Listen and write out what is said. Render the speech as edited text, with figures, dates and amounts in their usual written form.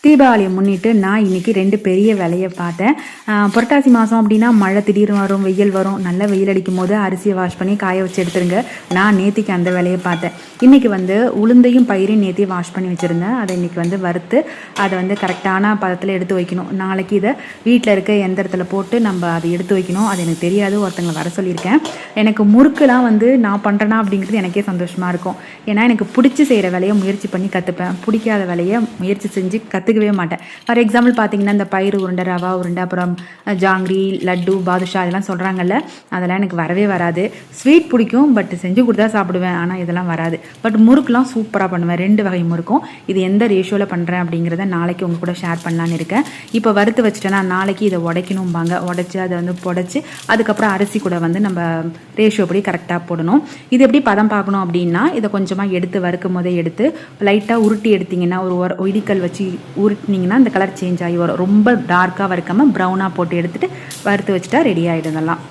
தீபாவளியை முன்னிட்டு நான் இன்றைக்கி 2 பெரிய வேலையை பார்த்தேன். புரட்டாசி மாதம் அப்படின்னா மழை திடீர்னு வரும், வெயில் வரும். நல்லா வெயில் அடிக்கும் போது அரிசியை வாஷ் பண்ணி காய வச்சு எடுத்துருங்க. நான் நேத்திக்கு அந்த வேலையை பார்த்தேன். இன்றைக்கி உளுந்தையும் பயிரையும் நேத்தி வாஷ் பண்ணி வச்சுருந்தேன். அதை இன்றைக்கி வறுத்து அதை கரெக்டான பதத்தில் எடுத்து வைக்கணும். நாளைக்கு இதை வீட்டில் இருக்க எந்திரத்தில் போட்டு நம்ம அதை எடுத்து வைக்கணும். அது எனக்கு தெரியாது, ஒருத்தங்களை வர சொல்லியிருக்கேன். எனக்கு முறுக்குலாம் நான் பண்ணுறேன்னா அப்படிங்கிறது எனக்கே சந்தோஷமாக இருக்கும். ஏன்னா எனக்கு பிடிச்சி செய்கிற வேலையை முயற்சி பண்ணி கற்றுப்பேன். பிடிக்காத வேலையை முயற்சி செஞ்சு கற்றுக்கவே மாட்டேன். ஃபார் எக்ஸாம்பிள் பார்த்தீங்கன்னா, இந்த பயிறு உருண்டை, ரவா உருண்டை, அப்புறம் ஜாங்கிரி, லட்டு, பாதுஷா இதெல்லாம் சொல்கிறாங்கல்ல, அதெல்லாம் எனக்கு வரவே வராது. ஸ்வீட் பிடிக்கும், பட் செஞ்சு கொடுத்தா சாப்பிடுவேன். ஆனால் இதெல்லாம் வராது. பட் முறுக்குலாம் சூப்பராக பண்ணுவேன். 2 வகை முறுக்கும். இது எந்த ரேஷியோவில் பண்ணுறேன் அப்படிங்கிறத நாளைக்கு உங்கள் கூட ஷேர் பண்ணலான்னு இருக்கேன். இப்போ வறுத்து வச்சுட்டேன்னா நாளைக்கு இதை உடைக்கணும்பாங்க. உடைச்சி அதை புடைச்சி அதுக்கப்புறம் அரிசி கூட நம்ம ரேஷியோ படி கரெக்டாக போடணும். இது எப்படி பதம் பார்க்கணும் அப்படின்னா, இதை கொஞ்சமாக எடுத்து வறுக்கும் போதே எடுத்து லைட்டாக உருட்டி எடுத்திங்கன்னா, ஒரு இடிக்கல் வச்சு உருட்டினீங்கன்னா இந்த கலர் சேஞ்ச் ஆகி வரும். ரொம்ப டார்க்காக வறுக்காமல் ப்ரௌனாக போட்டு எடுத்துகிட்டு வறுத்து வச்சுட்டா ரெடி ஆகிடும். இதெல்லாம்